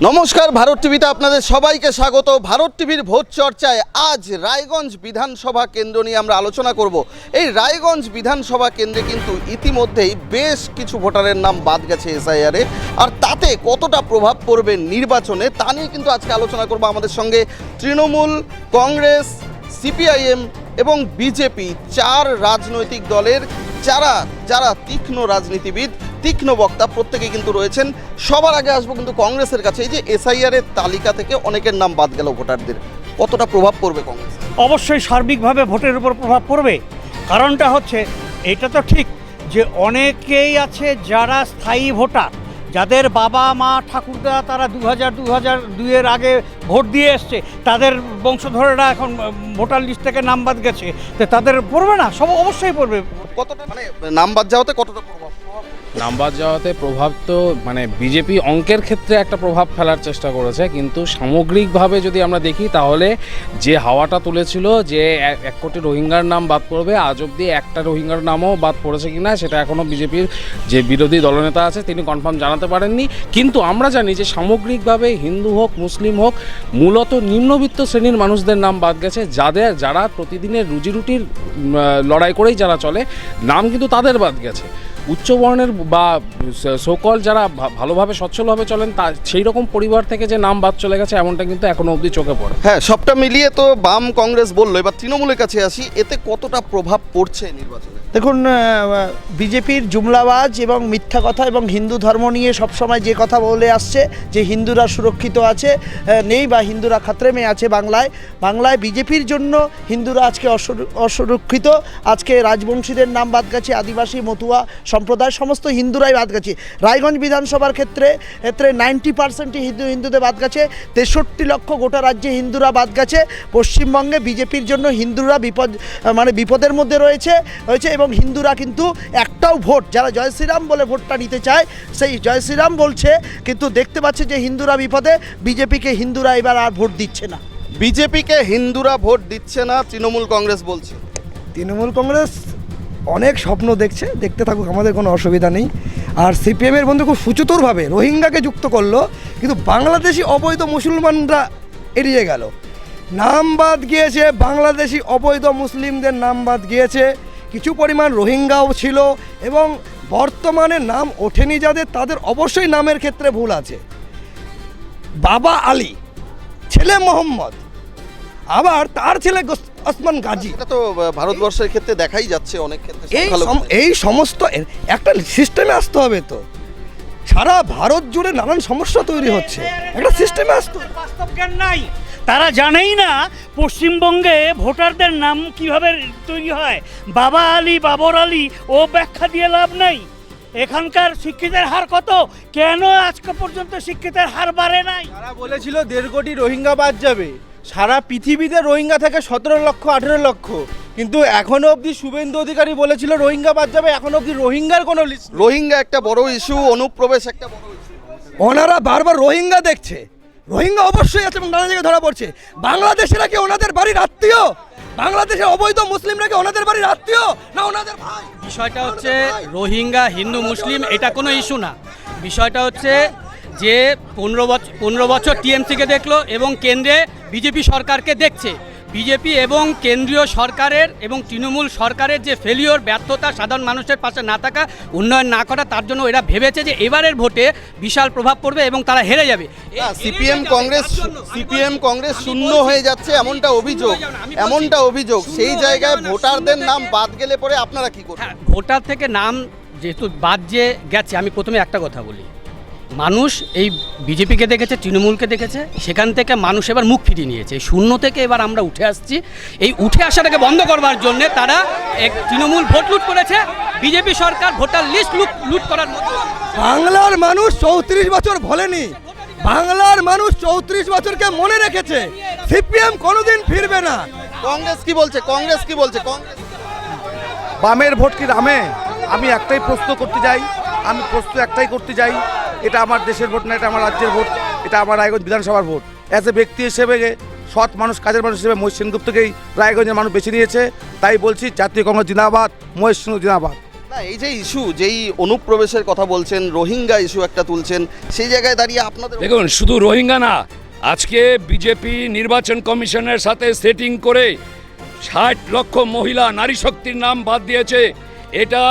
নমস্কার, ভারত টিভিতে আপনাদের সবাইকে স্বাগত। ভারত টিভির ভোট চর্চায় আজ রায়গঞ্জ বিধানসভা কেন্দ্র নিয়ে আমরা আলোচনা করব। এই রায়গঞ্জ বিধানসভা কেন্দ্রে কিন্তু ইতিমধ্যেই বেশ কিছু ভোটারের নাম বাদ গেছে এসআইআরে, আর তাতে কতটা প্রভাব পড়বে নির্বাচনে তা নিয়ে কিন্তু আজকে আলোচনা করব। আমাদের সঙ্গে তৃণমূল, কংগ্রেস, সিপিআইএম এবং বিজেপি চার রাজনৈতিক দলের যারা তীক্ষ্ণ রাজনীতিবিদ, তীক্ষ্ণ বক্তা প্রত্যেকেই কিন্তু রয়েছেন। সবার আগে আসবো কিন্তু কংগ্রেসের কাছে। এই যে এসআইআরের তালিকা থেকে অনেকের নাম বাদ গেল ভোটারদের, কতটা প্রভাব পড়বে কংগ্রেস? অবশ্যই সার্বিকভাবে ভোটের উপর প্রভাব পড়বে। কারণটা হচ্ছে এটা তো ঠিক যে অনেকেই আছে যারা স্থায়ী ভোটার, যাদের বাবা মা ঠাকুরদা তারা 2002-এর আগে ভোট দিয়ে এসছে, তাদের বংশধরেরা এখন ভোটার লিস্ট থেকে নাম বাদ গেছে, তো তাদের পড়বে না? সব অবশ্যই পড়বে। কতটা মানে নাম বাদ যাওয়াতে কতটা প্রভাব? নাম্বার যাওয়াতে প্রভাব তো মানে বিজেপি অঙ্কের ক্ষেত্রে একটা প্রভাব ফেলার চেষ্টা করেছে, কিন্তু সামগ্রিকভাবে যদি আমরা দেখি তাহলে যে হাওয়াটা তুলেছিল যে 1 কোটি রোহিঙ্গার নাম বাদ পড়বে, আজ অবধি একটা রোহিঙ্গার নামও বাদ পড়েছে কিনা সেটা এখনও বিজেপির যে বিরোধী দলনেতা আছে তিনি কনফার্ম জানাতে পারেননি। কিন্তু আমরা জানি যে সামগ্রিকভাবে হিন্দু হোক মুসলিম হোক মূলত নিম্নবিত্ত শ্রেণীর মানুষদের নাম বাদ গেছে, যারা প্রতিদিনের রুজিরুটির লড়াই করেই যারা চলে, নাম কিন্তু তাদের বাদ গেছে। উচ্চবর্ণের বা সকল যারা ভালোভাবে সচ্ছলভাবে চলেন তা সেই রকম পরিবার থেকে যে নাম বাদ চলে গেছে এমনটা কিন্তু এখনো অবধি চোখে পড়ে। হ্যাঁ, সবটা মিলিয়ে তো বাম কংগ্রেস বললো, এবার তৃণমূলের কাছে আসি, এতে কতটা প্রভাব পড়ছে নির্বাচনে? দেখুন, বিজেপির জুমলাবাজ এবং মিথ্যা কথা এবং হিন্দু ধর্ম নিয়ে সবসময় যে কথা বলে আসছে যে হিন্দুরা সুরক্ষিত আছে নেই বা হিন্দুরা খাতরে মে আছে, বাংলায় বিজেপির জন্য হিন্দুরা আজকে অসুরক্ষিত। আজকে রাজবংশীদের নাম বাদ গেছে, আদিবাসী, মতুয়া সম্প্রদায় সমস্ত হিন্দুরাই বাদ গেছে। রায়গঞ্জ বিধানসভার ক্ষেত্রে 90% হিন্দুদের বাদ গেছে। 63 লক্ষ গোটা রাজ্যে হিন্দুরা বাদ গেছে। পশ্চিমবঙ্গে বিজেপির জন্য হিন্দুরা বিপদের মধ্যে রয়েছে এবং হিন্দুরা কিন্তু একটাও ভোট, যারা জয় শ্রীরাম বলে ভোটটা নিতে চায় সেই জয় শ্রীরাম বলছে, কিন্তু দেখতে পাচ্ছে যে হিন্দুরা বিপদে, বিজেপিকে হিন্দুরা এবার আর ভোট দিচ্ছে না। বিজেপিকে হিন্দুরা ভোট দিচ্ছে না, তৃণমূল কংগ্রেস বলছে। তৃণমূল কংগ্রেস অনেক স্বপ্ন দেখতে থাকুক, আমাদের কোনো অসুবিধা নেই। আর সিপিএমের বন্ধু খুব সুচতুরভাবে রোহিঙ্গাকে যুক্ত করলো, কিন্তু বাংলাদেশি অবৈধ মুসলমানরা এড়িয়ে গেল। নাম বাদ গিয়েছে বাংলাদেশি অবৈধ মুসলিমদের, নাম বাদ গিয়েছে। কিছু পরিমাণ রোহিঙ্গাও ছিল এবং বর্তমানে নাম ওঠেনি যাদের, তাদের অবশ্যই নামের ক্ষেত্রে ভুল আছে। বাবা আলী, ছেলে মোহাম্মদ, আবার তার ছেলে ওসমান গাজী। এটা তো ভারতবর্ষের ক্ষেত্রে দেখাই যাচ্ছে অনেক ক্ষেত্রে। এই সমস্ত একটা সিস্টেমে আসতে হবে। তো সারা ভারত জুড়ে নানান সমস্যা তৈরি হচ্ছে, একটা সিস্টেমে আসতে হবে। বাস্তব জ্ঞান নাই, তারা জানেই না পশ্চিমবঙ্গে ভোটারদের নাম কিভাবে তৈরি হয়। বাবা আলী, বাবর আলী ও ব্যাখ্যা দিয়ে লাভ নাই। এখানকার শিক্ষিতের হার কত, কেন আজকে পর্যন্ত শিক্ষিতের হার বাড়ে নাই? তারা বলেছিল 1.5 কোটি রোহিঙ্গা বাদ যাবে, সারা পৃথিবীতে রোহিঙ্গা থেকে 17 লক্ষ 18 লক্ষ, কিন্তু এখনো অবধি শুভেন্দু অধিকারী বলেছিল রোহিঙ্গা বাদ যাবে, এখনো অবধি রোহিঙ্গার কোনো লিস্ট। রোহিঙ্গা একটা বড় ইস্যু, অনুপ্রবেশ একটা বড় ইস্যু। ওনারা বারবার রোহিঙ্গা দেখছে, রোহিঙ্গা অবশ্যই আছে এবং নানা জায়গায় ধরা পড়ছে। বাংলাদেশিরা কি ওনাদের বাড়ির আত্মীয়? বাংলাদেশের অবৈধ মুসলিমরা কি ওনাদের বাড়ির আত্মীয় না ওনাদের ভাই? বিষয়টা হচ্ছে রোহিঙ্গা হিন্দু মুসলিম এটা কোনো ইস্যু না। বিষয়টা হচ্ছে যে 15 বছর টিএমসিকে দেখলো এবং কেন্দ্রে বিজেপি সরকারকে দেখছে। বিজেপি এবং কেন্দ্রীয় সরকারের এবং তৃণমূল সরকারের যে ফেলিওর, ব্যর্থতা, সাধারণ মানুষের পাশে না থাকা, উন্নয়ন না করা, তার জন্য এরা ভেবেছে যে এবারের ভোটে বিশাল প্রভাব পড়বে এবং তারা হেরে যাবে। সিপিএম কংগ্রেস শূন্য হয়ে যাচ্ছে এমনটা অভিযোগ। সেই জায়গায় ভোটারদের নাম বাদ গেলে পরে আপনারা কি করবেন? ভোটার থেকে নাম যেহেতু বাদ যে গেছে, আমি প্রথমে একটা কথা বলি, মানুষ এই বিজেপিকে দেখেছে, তৃণমূলকে দেখেছে, সেখান থেকে মানুষ এবার মুখ ফিরিয়ে নিয়েছে। শূন্য থেকে এবার আমরা উঠে আসছি। এই উঠে আসাটাকে বন্ধ করবার জন্য তারা তৃণমূল ভোট লুট করেছে, বিজেপি সরকার ভোটার লিস্ট লুট করার মতো। বাংলার মানুষ 34 বছর ভোলেনি, বাংলার মানুষ 34 বছরকে মনে রেখেছে। সিপিএম কোনোদিন ফিরবে না। কংগ্রেস কি বলছে? কংগ্রেস বামের ভোট কি রামে? আমি একটাই প্রশ্ন করতে চাই, এটা আমার দেশের ভোট না, এটা আমার রাজ্যের ভোট, এটা আমার রায়গঞ্জ বিধানসভার ভোট। অ্যাজ এ ব্যক্তি হিসেবে, সৎ মানুষ, কাজের মানুষ হিসেবে মহেশ সেনগুপ্তকেই রায়গঞ্জের মানুষ বেছে নিয়েছে। তাই বলছি জাতীয় কংগ্রেস জিন্দাবাদ, মহেশ সেনগুপ্ত জিন্দাবাদ। না, না, এই যে ইস্যু, যেই অনুপ্রবেশের কথা বলছেন, রোহিঙ্গা ইস্যু একটা তুলছেন, সেই জায়গায় দাঁড়িয়ে আপনাদের দেখুন, শুধু রোহিঙ্গা না, আজকে বিজেপি নির্বাচন কমিশনের সাথে সেটিং করে 60 লক্ষ মহিলা নারী শক্তির নাম বাদ দিয়েছে। এটা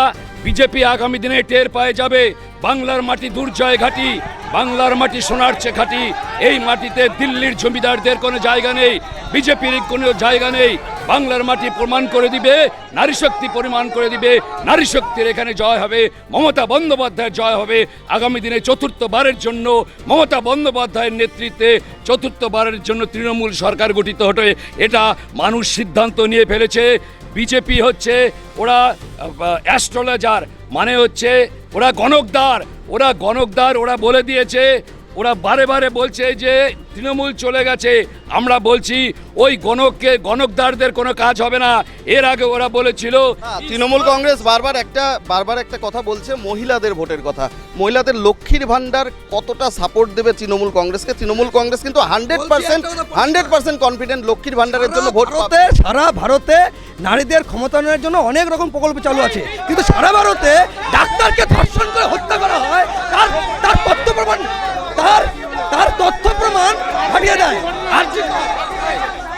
বিজেপি আগামী দিনে টের পায়ে যাবে। বাংলার মাটি দুর্জয় ঘাঁটি, বাংলার মাটি সোনার চেয়ে ঘাঁটি। এই মাটিতে দিল্লির জমিদারদের কোনো জায়গা নেই, বিজেপির কোনো জায়গা নেই। বাংলার মাটি প্রমাণ করে দিবে, নারী শক্তি প্রমাণ করে দিবে, নারী শক্তির এখানে জয় হবে, মমতা বন্দ্যোপাধ্যায়ের জয় হবে। আগামী দিনে চতুর্থবারের জন্য মমতা বন্দ্যোপাধ্যায়ের নেতৃত্বে চতুর্থবারের জন্য তৃণমূল সরকার গঠিত হবে, এটা মানুষ সিদ্ধান্ত নিয়ে ফেলেছে। বিজেপি হচ্ছে ওরা অ্যাস্ট্রোলজার, মানে হচ্ছে ওরা গণকদার, ওরা বলে দিয়েছে, ওরা বারে বারে বলছে যে তৃণমূল চলে গেছে। আমরা বলছি ওই গণকদারদের কোনো কাজ হবে না। এর আগে ওরা বলেছিল তৃণমূল কংগ্রেস বারবার একটা কথা বলছে, মহিলাদের ভোটের কথা। মহিলাদের লক্ষ্মীর ভান্ডার কতটা সাপোর্ট দেবে তৃণমূল কংগ্রেসকে? তৃণমূল কংগ্রেস কিন্তু 100% কনফিডেন্ট লক্ষ্মীর ভান্ডারের জন্য ভোট পাবে। সারা ভারতে নারীদের ক্ষমতায়নের জন্য অনেক রকম প্রকল্প চালু আছে, কিন্তু সারা ভারতে ডাক্তারকে ধর্ষণ করে হত্যা করা হয়, তার তথ্য প্রমাণ হারিয়ে দেয়।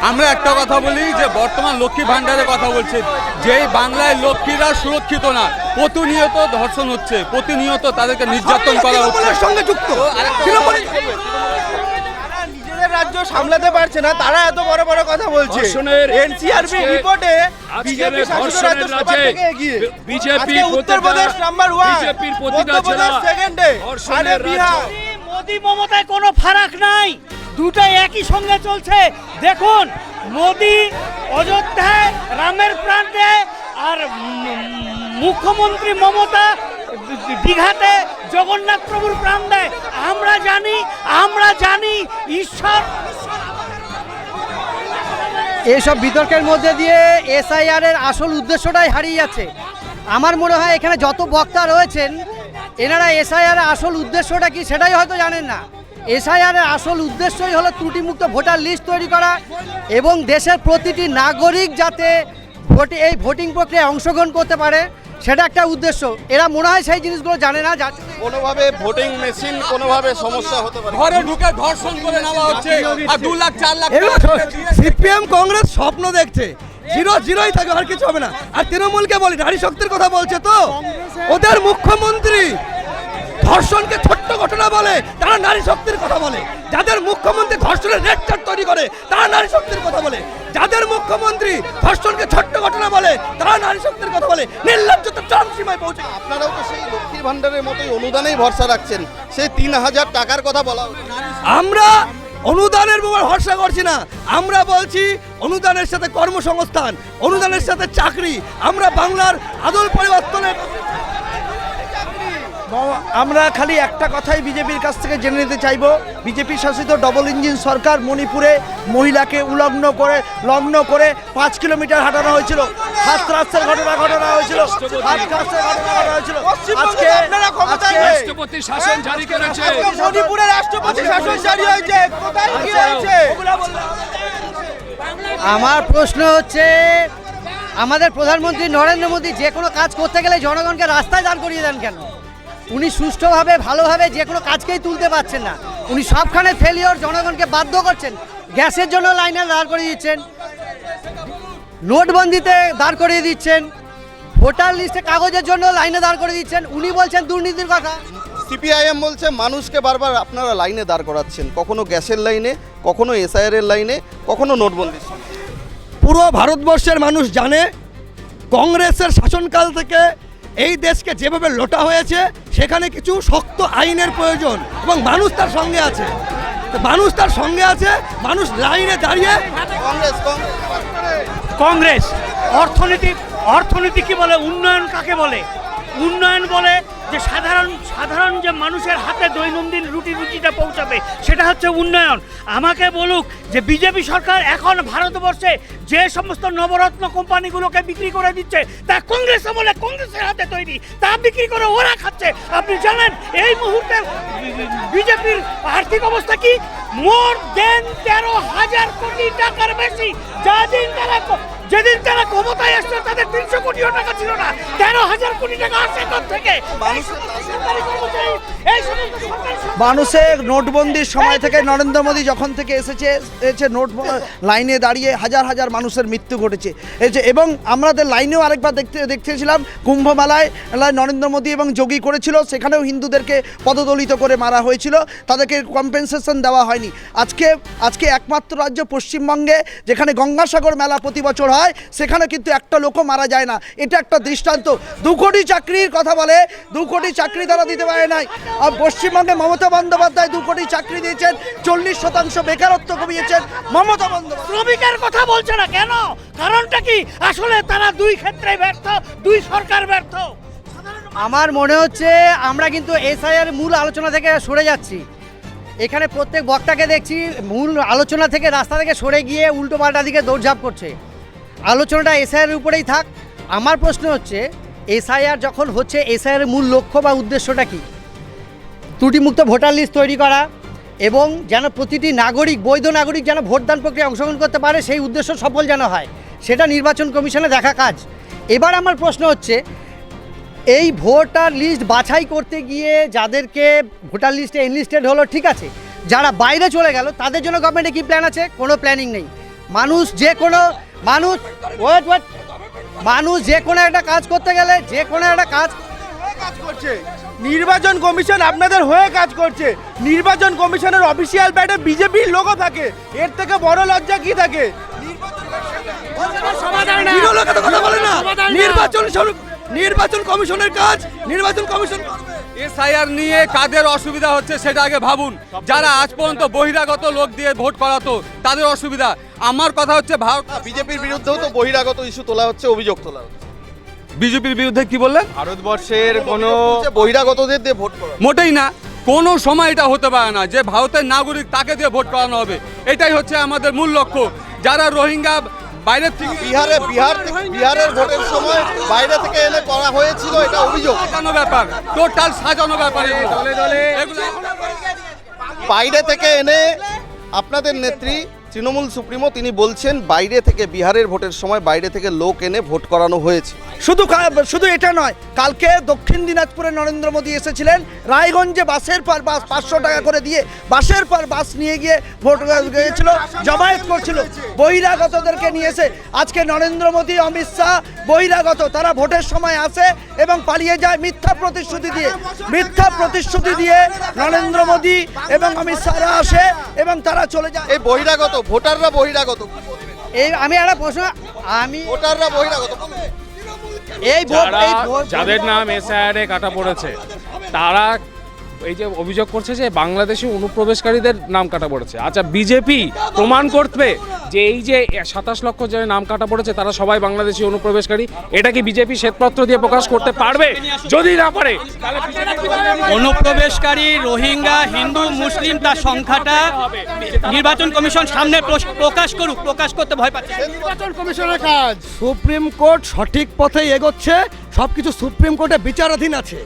আমরা একটা কথা বলি যে বর্তমান লক্ষ্মী ভান্ডারের কথা বলছে, যেই বাংলায় লক্ষ্মীরা সুরক্ষিত না, প্রতিনিয়ত ধর্ষণ হচ্ছে, প্রতিনিয়ত তাদেরকে নির্যাতন করা হচ্ছে। সঙ্গে যুক্ত নিজেদের রাজ্য সামলাতে পারছে না, তারা এত বড় বড় কথা বলছে। এনসিআরবি রিপোর্টে বিজেপি শাসিত রাজ্য সবার থেকে এগিয়ে। বিজেপি উত্তরপ্রদেশ নাম্বার 1, বিজেপির প্রতিটা মধ্যপ্রদেশ সেকেন্ডে, আরে বিহার। মোদি মমতায় কোনো ফারাক নাই, দুটাই একই সঙ্গে চলছে। দেখুন, মোদি অযোধ্যায় রামের প্রাণ দেয়, আর মুখ্যমন্ত্রী মমতা দীঘাতে জগন্নাথ প্রভুর প্রাণ দেয়। আমরা জানি ঈশ্বর। এইসব বিতর্কের মধ্যে দিয়ে এসআইআর এর আসল উদ্দেশ্যটাই হারিয়ে যাচ্ছে। আমার মনে হয় এখানে যত বক্তা রয়েছেন, এনারা এসআইআর এর আসল উদ্দেশ্যটা কি সেটাই হয়তো জানেন না। এসআইআর এর আসল উদ্দেশ্যই হলো ত্রুটিমুক্ত ভোটার লিস্ট তৈরি করা এবং দেশের প্রতিটি নাগরিক যাতে এই ভোটিং প্রক্রিয়ায় অংশগ্রহণ করতে পারে, সেটা একটা উদ্দেশ্য। এরা মনে হয় সেই জিনিসগুলো জানে না, কোনোভাবে ভোটিং মেশিন কোনোভাবে সমস্যা হতে পারে। ঘরে ঢুকে ধর্ষণ করে নেওয়া হচ্ছে, আর 2 লাখ 4 লাখ সিপিএম কংগ্রেস স্বপ্ন দেখছে 0-0 থাকবে, আর কিছু হবে না। আর তৃণমূলকে বলি, নারী শক্তির কথা বলছে তো, ওদের মুখ্যমন্ত্রী ধর্ষণকে ছোট্ট ঘটনা বলে, তারা নারী শক্তির কথা বলে। যাদের মুখ্যমন্ত্রী ধর্ষণের রেড চার্ট তৈরি করে, তারা নারী শক্তির কথা বলে। যাদের মুখ্যমন্ত্রী ধর্ষণকে ছোট্ট ঘটনা বলে, তারা নারী শক্তির কথা বলে। নির্লজ্জতা চরম সীমায় পৌঁছে। আপনারাও তো সেই লক্ষ্মীর ভান্ডারের মতোই অনুদানেই ভরসা রাখছেন, সেই 3000 টাকার কথা বলা হচ্ছে। আমরা অনুদানের উপর ভরসা করছি না, আমরা বলছি অনুদানের সাথে কর্মসংস্থান, অনুদানের সাথে চাকরি। আমরা বাংলার আদল পরিবর্তনের আমরা খালি একটা কথাই বিজেপির কাছ থেকে জেনে নিতে চাইব। বিজেপি শাসিত ডবল ইঞ্জিন সরকার মণিপুরে মহিলাকে লগ্ন করে 5 কিলোমিটার হাঁটানো হয়েছিল, হাতরাসের ঘটনা হয়েছিল, আজকে রাষ্ট্রপতি শাসন জারি করেছে, মণিপুরে রাষ্ট্রপতি শাসন জারি হয়েছে, কোথায় কি হয়েছে? আমার প্রশ্ন হচ্ছে, আমাদের প্রধানমন্ত্রী নরেন্দ্র মোদী যে কোনো কাজ করতে গেলে জনগণকে রাস্তায় দাঁড় করিয়ে দেন কেন? উনি সুষ্ঠুভাবে ভালোভাবে যে কোনো কাজকেই তুলতে পারছেন না, উনি সবখানে ফেলিওর, জনগণকে বাধ্য করছেন। গ্যাসের জন্য লাইনে দাঁড় করিয়ে দিচ্ছেন, নোটবন্দিতে দাঁড় করিয়ে দিচ্ছেন, ভোটার লিস্টে কাগজের জন্য লাইনে দাঁড় করিয়ে দিচ্ছেন। উনি বলছেন দুর্নীতির কথা। সিপিআইএম বলছে মানুষকে বারবার আপনারা লাইনে দাঁড় করাচ্ছেন, কখনো গ্যাসের লাইনে, কখনো এসআইআর এর লাইনে, কখনো নোটবন্দি। পুরো ভারতবর্ষের মানুষ জানে কংগ্রেসের শাসনকাল থেকে এই দেশকে যেভাবে লোটা হয়েছে, সেখানে কিছু শক্ত আইনের প্রয়োজন এবং মানুষ তার সঙ্গে আছে। মানুষ লাইনে দাঁড়িয়ে কংগ্রেস অর্থনীতি কি বলে, উন্নয়ন কাকে বলে? উন্নয়ন বলে যে সাধারণ যে মানুষের হাতে দৈনন্দিন রুটিটা পৌঁছাবে, সেটা হচ্ছে উন্নয়ন। আমাকে বলুক যে বিজেপি সরকার এখন ভারতবর্ষে যে সমস্ত নবরত্ন কোম্পানিগুলোকে বিক্রি করে দিচ্ছে, তা কংগ্রেস আমলে কংগ্রেসের হাতে তৈরি, তা বিক্রি করে ওরা খাচ্ছে। আপনি জানেন এই মুহূর্তে বিজেপির আর্থিক অবস্থা কি? মোর দেন 13,000 কোটি টাকার বেশি, যা দিন তারা যেদিন তারা ক্ষমতায় আসছে তাদের 300 কোটিও টাকা ছিল না, 13,000 কোটি টাকা আসে কোথা থেকে? এই সমস্ত সরকারি মানুষের নোটবন্দির সময় থেকে নরেন্দ্র মোদী যখন থেকে এসেছে নোট লাইনে দাঁড়িয়ে হাজার হাজার মানুষের মৃত্যু ঘটেছে এবং আমাদের লাইনেও আরেকবার দেখতেছিলাম কুম্ভমেলায় নরেন্দ্র মোদী এবং যোগী করেছিল, সেখানেও হিন্দুদেরকে পদদলিত করে মারা হয়েছিল, তাদেরকে কম্পেনসেশন দেওয়া হয়নি। আজকে একমাত্র রাজ্য পশ্চিমবঙ্গে যেখানে গঙ্গাসাগর মেলা প্রতি বছর হয়, সেখানে কিন্তু একটা লোকও মারা যায় না। এটা একটা দৃষ্টান্ত। 2 কোটি চাকরির কথা বলে, 2 কোটি চাকরি তারা দিতে পারে নাই। আর পশ্চিমবঙ্গে মমতা বন্দ্যোপাধ্যায় 2 কোটি চাকরি দিয়েছেন, 40% বেকারত্ব কমিয়েছেন মমতা বন্দ্যোপাধ্যায়। শ্রমিকের কথা বলছে না কেন? কারণটা কি? আসলে তারা দুই ক্ষেত্রে ব্যর্থ, দুই সরকার ব্যর্থ। আমার মনে হচ্ছে আমরা কিন্তু এসআইআর মূল আলোচনা থেকে সরে যাচ্ছি। এখানে প্রত্যেক বক্তাকে দেখছি মূল আলোচনা থেকে রাস্তা থেকে সরে গিয়ে উল্টো পাল্টা দিকে দৌড়ঝাঁপ করছে। আলোচনাটা এসআইআর উপরেই থাক। আমার প্রশ্ন হচ্ছে, এসআইআর যখন হচ্ছে, এসআইআর মূল লক্ষ্য বা উদ্দেশ্যটা কি? ত্রুটিমুক্ত ভোটার লিস্ট তৈরি করা এবং যেন প্রতিটি নাগরিক, বৈধ নাগরিক যেন ভোটদান প্রক্রিয়ায় অংশগ্রহণ করতে পারে, সেই উদ্দেশ্য সফল যেন হয়, সেটা নির্বাচন কমিশনে দেখা কাজ। এবার আমার প্রশ্ন হচ্ছে, এই ভোটার লিস্ট বাছাই করতে গিয়ে যাদেরকে ভোটার লিস্টে এনলিস্টেড হলো, ঠিক আছে, যারা বাইরে চলে গেল তাদের জন্য গভর্নমেন্টের কী প্ল্যান আছে? কোনো প্ল্যানিং নেই। মানুষ যে কোনো একটা কাজ করতে গেলে, যে কোনো একটা কাজ করছে নির্বাচন কমিশন আপনাদের হয়ে কাজ করছে। নির্বাচন কমিশনের অফিসিয়াল প্যাডে বিজেপির লোগো থাকে, এর থেকে বড় লজ্জা কি থাকে? নির্বাচন কমিশনের কাজ, নির্বাচন কমিশন। এসআইআর নিয়ে কাদের অসুবিধা হচ্ছে সেটা আগে ভাবুন। যারা আজ পর্যন্ত বহিরাগত লোক দিয়ে ভোট করাতো তাদের অসুবিধা। আমার কথা হচ্ছে বিজেপির বিরুদ্ধেও তো বহিরাগত ইস্যু তোলা হচ্ছে, অভিযোগ তোলা হচ্ছে। বিজেপির বিরুদ্ধে কি বললেন? ভারতবর্ষের কোনো বহিরাগতদের দিয়ে ভোট করা মোটেই না, কোনো সময় এটা হতে পারে না যে ভারতের নাগরিক তাকে দিয়ে ভোট করানো হবে। এটাই হচ্ছে আমাদের মূল লক্ষ্য। যারা রোহিঙ্গা বাইরের থেকে বিহারের ভোটের সময় বাইরে থেকে এনে করা হয়েছিল, এটা অভিযোগ। সাজানো ব্যাপার, টোটাল সাজানো ব্যাপার। বাইরে থেকে এনে আপনাদের নেত্রী তৃণমূল সুপ্রিমো তিনি বলছেন বাইরে থেকে বিহারের ভোটের সময় বাইরে থেকে লোক এনে ভোট করানো হয়েছে। শুধু এটা নয়, কালকে দক্ষিণ দিনাজপুরে নরেন্দ্র মোদী এসেছিলেন, রায়গঞ্জে বাসের পর বাস 500 টাকা করে দিয়ে বাসের পর বাস নিয়ে গিয়ে ভোট গিয়েছিল, জমায়েত করছিল, বহিরাগতদেরকে নিয়ে এসে। আজকে নরেন্দ্র মোদী, অমিত শাহ বহিরাগত, তারা ভোটের সময় আসে এবং পালিয়ে যায় মিথ্যা প্রতিশ্রুতি দিয়ে নরেন্দ্র মোদী এবং অমিত শাহরা আসে এবং তারা চলে যায়। এই বহিরাগত ভোটাররা বহিরাগত, এই আমি একটা প্রশ্ন, ভোটাররা বহিরাগত, যাদের নাম এসআইআরে কাটা পড়েছে তারা এই যে অভিযোগ করছে যে বাংলাদেশি অনুপ্রবেশকারীদের নাম কাটা পড়েছে। আচ্ছা, বিজেপি প্রমাণ করবে যে এই যে 27 লক্ষ যে নাম কাটা পড়েছে তারা সবাই বাংলাদেশি অনুপ্রবেশকারী, এটা কি বিজেপি শ্বেতপত্র দিয়ে প্রকাশ করতে পারবে? যদি না পারে তাহলে অনুপ্রবেশকারী, রোহিঙ্গা, হিন্দু, মুসলিম তার সংখ্যাটা নির্বাচন কমিশন সামনে প্রকাশ করতে ভয় পাচ্ছে। নির্বাচন কমিশনের কাজ, সুপ্রিম কোর্ট সঠিক পথে এগোচ্ছে, সবকিছু সুপ্রিম কোর্টে বিচারাধীন আছে।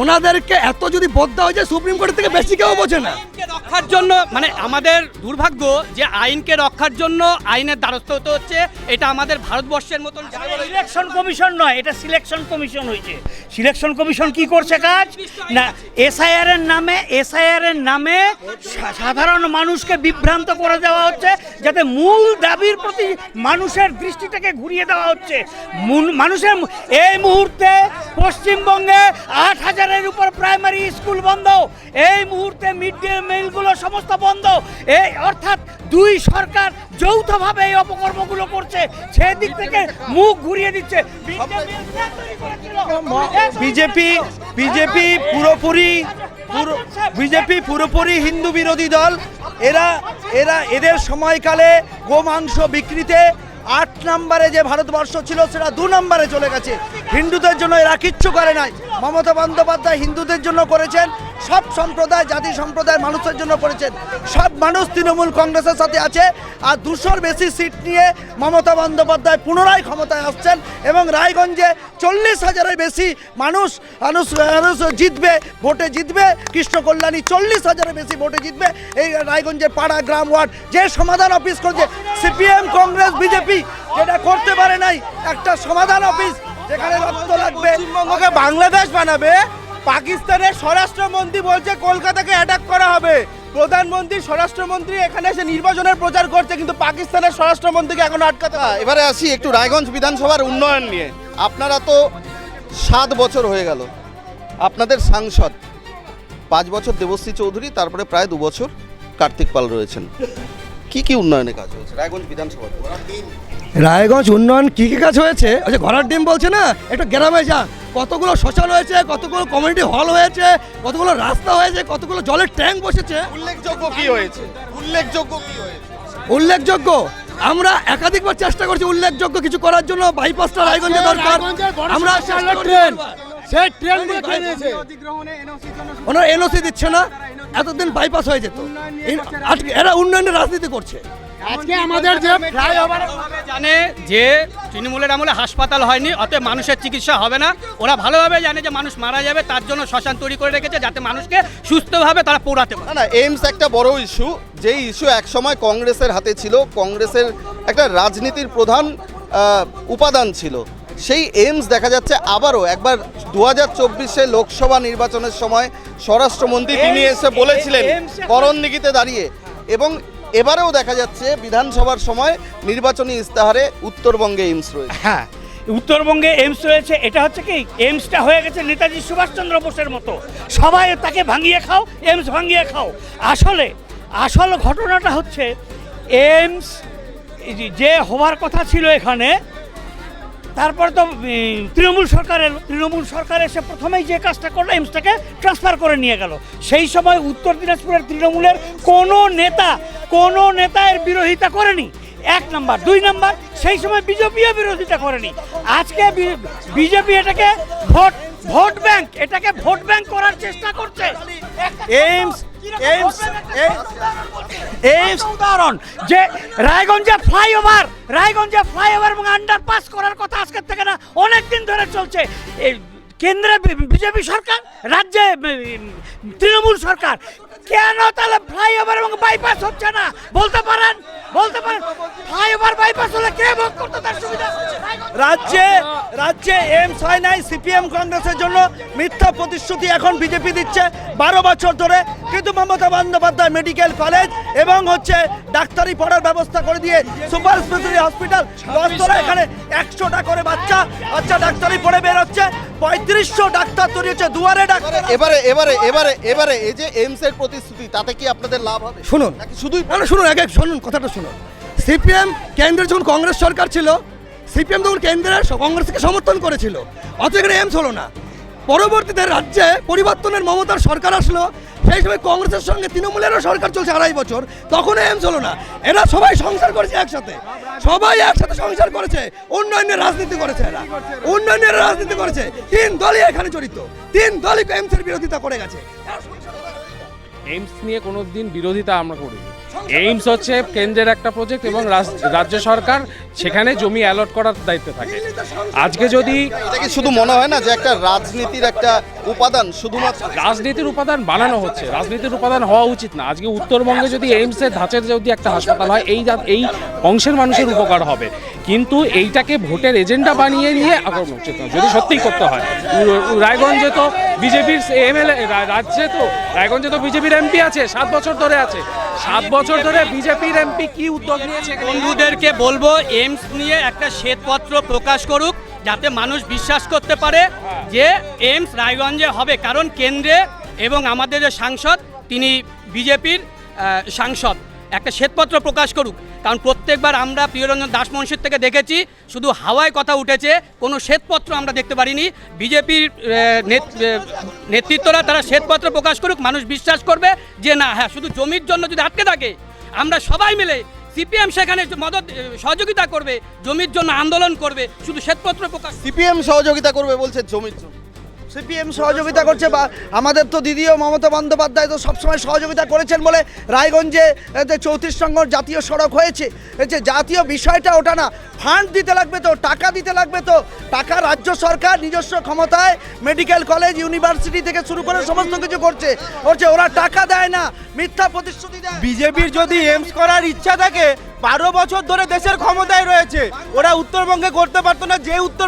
ওনাদেরকে এত যদি বদলা হয়েছে, সুপ্রিম কোর্টের থেকে বেশি কেউ বোঝে না। রক্ষার জন্য মানে আমাদের দুর্ভাগ্য যে আইনকে রক্ষার জন্য আইনের দ্বারস্থ হতে হচ্ছে। এটা আমাদের ভারতবর্ষের মতন ইলেকশন কমিশন নয়, এটা সিলেকশন কমিশন হয়েছে। সিলেকশন কমিশন কি করছে কাজ? না, এসআইআর এর নামে সাধারণ মানুষকে বিভ্রান্ত করে দেওয়া হচ্ছে, যাতে মূল দাবির প্রতি মানুষের দৃষ্টিটাকে ঘুরিয়ে দেওয়া হচ্ছে। মানুষের এই মুহূর্তে পশ্চিমবঙ্গে 8,000-এর উপর প্রাইমারি স্কুল বন্ধ, এই মুহূর্তে মিড ডে মিলগুলো সমস্ত বন্ধ। এই অর্থাৎ দুই সরকার যৌথভাবে এই অপকর্মগুলো করছে, সেদিক থেকে মুখ ঘুরিয়ে দিচ্ছে। বিজেপি পুরোপুরি হিন্দু বিরোধী দল। এদের সময়কালে গোমাংস বিক্রিতে 8 নম্বরে যে ভারতবর্ষ ছিল সেটা 2 নম্বরে চলে গেছে। হিন্দুদের জন্য এরা কিচ্ছু করে নাই। মমতা বন্দ্যোপাধ্যায় হিন্দুদের জন্য করেছেন, সব সম্প্রদায় জাতি সম্প্রদায়ের মানুষের জন্য করেছেন। সব মানুষ তৃণমূল কংগ্রেসের সাথে আছে। আর 200-র বেশি সিট নিয়ে মমতা বন্দ্যোপাধ্যায় পুনরায় ক্ষমতায় আসছেন এবং রায়গঞ্জে 40,000-এর বেশি মানুষ জিতবে, ভোটে জিতবে। কৃষ্ণ কল্যাণী 40,000-এর বেশি ভোটে জিতবে। এই রায়গঞ্জের পাড়া, গ্রাম, ওয়ার্ড যে সমাধান অফিস করছে সিপিএম, কংগ্রেস, বিজেপি যেটা করতে পারে নাই, একটা সমাধান অফিস যেখানে রক্ত লাগবে। পশ্চিমবঙ্গকে বাংলাদেশ বানাবে, পাকিস্তানের স্বরাষ্ট্রমন্ত্রী বলছে কলকাতাকে অ্যাটাক করা হবে। প্রধানমন্ত্রী, স্বরাষ্ট্রমন্ত্রী এখানে এসে নির্বাচনের প্রচার করছে, কিন্তু পাকিস্তানের স্বরাষ্ট্রমন্ত্রীকে এখন আটকাতে হবে। এবারে আসি একটু রায়গঞ্জ বিধানসভার উন্নয়ন নিয়ে। আপনারা তো 7 বছর হয়ে গেল, আপনাদের সাংসদ 5 বছর দেবশ্রী চৌধুরী, তারপরে প্রায় 2 বছর কার্তিক পাল রয়েছেন। কি কি উন্নয়নের কাজ হয়েছে রায়গঞ্জ বিধানসভা? রায়গঞ্জ উন্নয়ন কী কী কাজ হয়েছে? ওই যে ঘোড়ার ডিম বলছে না, একটু গ্রামে যা, কতগুলো শ্মশান হয়েছে, কতগুলো কমিউনিটি হল হয়েছে, কতগুলো রাস্তা হয়েছে, কতগুলো জলের ট্যাঙ্ক বসেছে। উল্লেখযোগ্য কি হয়েছে? উল্লেখযোগ্য কি হয়েছে? উল্লেখযোগ্য আমরা একাধিকবার চেষ্টা করছি উল্লেখযোগ্য কিছু করার জন্য। বাইপাসটা রায়গঞ্জে দরকার। আমরা ট্রেন, সেই ট্রেনগুলো খেয়ে নিয়েছে, ওনারা এনওসি দিচ্ছে না। এতদিন বাইপাস হয়ে যেত। এরা উন্নয়নের রাজনীতি করছে। আজকে আমাদের যে ফ্লাইওভার জানে যে তৃণমূলের আমলে হাসপাতাল হয়নি, অতএব মানুষের চিকিৎসা হবে না। ওরা ভালোভাবে জানে যে মানুষ মারা যাবে, তার জন্য শ্মশান তৈরি করে রেখেছে যাতে মানুষকে সুস্থভাবে তারা পোড়াতে পারে। না না, এইমস একটা বড় ইস্যু, যেই ইস্যু একসময় কংগ্রেসের হাতে ছিল, কংগ্রেসের একটা রাজনীতির প্রধান উপাদান ছিল। সেই এইমস দেখা যাচ্ছে আবারও একবার 2024 লোকসভা নির্বাচনের সময় স্বরাষ্ট্রমন্ত্রী তিনি এসে বলেছিলেন করণদিঘিতে দাঁড়িয়ে, এবং এবারেও দেখা যাচ্ছে বিধানসভার সময় নির্বাচনী ইস্তাহারে উত্তরবঙ্গে এইমস রয়েছে। হ্যাঁ, উত্তরবঙ্গে এইমস রয়েছে। এটা হচ্ছে কি, এইমসটা হয়ে গেছে নেতাজি সুভাষচন্দ্র বোসের মতো, সবাই তাকে ভাঙিয়ে খাও, এইমস ভাঙিয়ে খাও। আসল ঘটনাটা হচ্ছে এইমস যে হওয়ার কথা ছিল এখানে, তারপর তো তৃণমূল সরকার এসে প্রথমেই যে কাজটা করলো, এইমসটাকে ট্রান্সফার করে নিয়ে গেল। সেই সময় উত্তর দিনাজপুরের তৃণমূলের কোনো নেতা এর বিরোধিতা করেনি, 1 নাম্বার। 2 নাম্বার, সেই সময় বিজেপিও বিরোধিতা করেনি। আজকে বিজেপি এটাকে ভোট ব্যাংক করার চেষ্টা করছে। এইমস উদাহরণ যে রায়গঞ্জে ফ্লাইওভার এবং আন্ডারপাস করার কথা আজকের থেকে না, অনেক দিন ধরে চলছে। কেন্দ্রে বিজেপি সরকার, রাজ্যে তৃণমূল সরকার, কেন তাহলে ফ্লাইওভার এবং বাইপাস হচ্ছে না? বলতে পারেন ফ্লাইওভার বাইপাস হলে কে ভোট করতে তার সুবিধা? রাজ্যে এইমস হয় নাই। সিপিএম কংগ্রেসের জন্য মিথ্যা প্রতিশ্রুতি এখন বিজেপি দিচ্ছে 12 বছর ধরে, কিন্তু মমতা বন্দ্যোপাধ্যায় মেডিকেল কলেজ এবং ডাক্তারি পড়ার ব্যবস্থা করে দিয়ে সুপার স্পেশালিটি হসপিটাল, 10 এখানে 100টা করে বাচ্চা ডাক্তারি পড়ে বের হচ্ছে। 3500 ডাক্তার তৈরি হচ্ছে, দুয়ারে ডাক্তার। এবারে এই যে এইমস এর প্রতিশ্রুতি, তাতে কি আপনাদের লাভ হবে? শুনুন, নাকি শুধুই শুনুন কথাটা শুনুন। সিপিএম কেন্দ্রে যখন কংগ্রেস সরকার ছিল, সিপিএম তখন কেন্দ্রের কংগ্রেসকে সমর্থন করেছিল, অথচ এখানে এইমস হলো না। পরবর্তীতে রাজ্যে পরিবর্তনের মমতার সরকার আসলো, সেই সময় কংগ্রেসের সঙ্গে তৃণমূলেরও সরকার চলছে 2.5 বছর, তখন এইমস হলো না। এরা সবাই সংসার করেছে একসাথে, সংসার করেছে, উন্নয়নের রাজনীতি করেছে। এরা উন্নয়নের রাজনীতি করেছে। 3 দলই এখানে জড়িত, 3 দলই এইমসের বিরোধিতা করে গেছে। এইমস নিয়ে কোনো দিন বিরোধিতা আমরা করিনি। এইমস হচ্ছে কেন্দ্রের একটা প্রজেক্ট এবং রাজ্য সরকার সেখানে জমি অ্যালট করার দায়িত্ব থাকে। আজকে যদি এটা কি শুধু মনে হয় না যে একটা রাজনীতির একটা উপাদান, শুধুমাত্র রাজনীতির উপাদান বানানো হচ্ছে, রাজনীতির উপাদান হওয়া উচিত না। আজকে উত্তরবঙ্গে যদি এইমসের ধাঁচের যদি একটা হাসপাতাল হয়, এই অংশের মানুষের উপকার হবে, কিন্তু এইটাকে ভোটের এজেন্ডা বানিয়ে নিয়ে আক্রমণ উচিত না যদি সত্যিই করতে হয়। রায়গঞ্জে তো বিজেপির এমএলএ, রায়গঞ্জে তো বিজেপির এমপি আছে, 7 বছর ধরে আছে। 7 বছর ধরে বিজেপির এমপি কি উদ্যোগ নিয়েছে? বন্ধুদেরকে বলবো এইমস নিয়ে একটা শ্বেতপত্র প্রকাশ করুক, যাতে মানুষ বিশ্বাস করতে পারে যে এইমস রায়গঞ্জে হবে। কারণ কেন্দ্রে এবং আমাদের যে সাংসদ, তিনি বিজেপির সাংসদ, একটা শ্বেতপত্র প্রকাশ করুক। কারণ প্রত্যেকবার আমরা প্রিয়রঞ্জন দাস মুন্সির থেকে দেখেছি শুধু হাওয়ায় কথা উঠেছে, কোনো শ্বেতপত্র আমরা দেখতে পারিনি। বিজেপির নেতৃত্বরা তারা শ্বেতপত্র প্রকাশ করুক, মানুষ বিশ্বাস করবে যে না, হ্যাঁ, শুধু জমির জন্য যদি আটকে থাকে, আমরা সবাই মিলে সিপিএম সেখানে সহযোগিতা করবে, জমির জন্য আন্দোলন করবে, শুধু শ্বেতপত্র প্রকাশ। সিপিএম সহযোগিতা করবে বলছে জমির জন্য। সিপিএম সহযোগিতা করছে বা আমাদের তো দিদিও মমতা বন্দ্যোপাধ্যায় তো সবসময় সহযোগিতা করেছেন বলে রায়গঞ্জে 34 নম্বর জাতীয় সড়ক হয়েছে। এই যে জাতীয় বিষয়টা ওটা না, ফান্ড দিতে লাগবে তো, টাকা দিতে লাগবে তো, টাকা রাজ্য সরকার নিজস্ব ক্ষমতায় মেডিকেল কলেজ ইউনিভার্সিটি থেকে শুরু করে সমস্ত কিছু করছে, ওরা টাকা দেয় না, মিথ্যা প্রতিশ্রুতি দেয়। বিজেপির যদি এইমস করার ইচ্ছা থাকে 12 বছর ধরে দেশের ক্ষমতায় রয়েছে, ওরা উত্তরবঙ্গে করতে পারতো না, যে উত্তর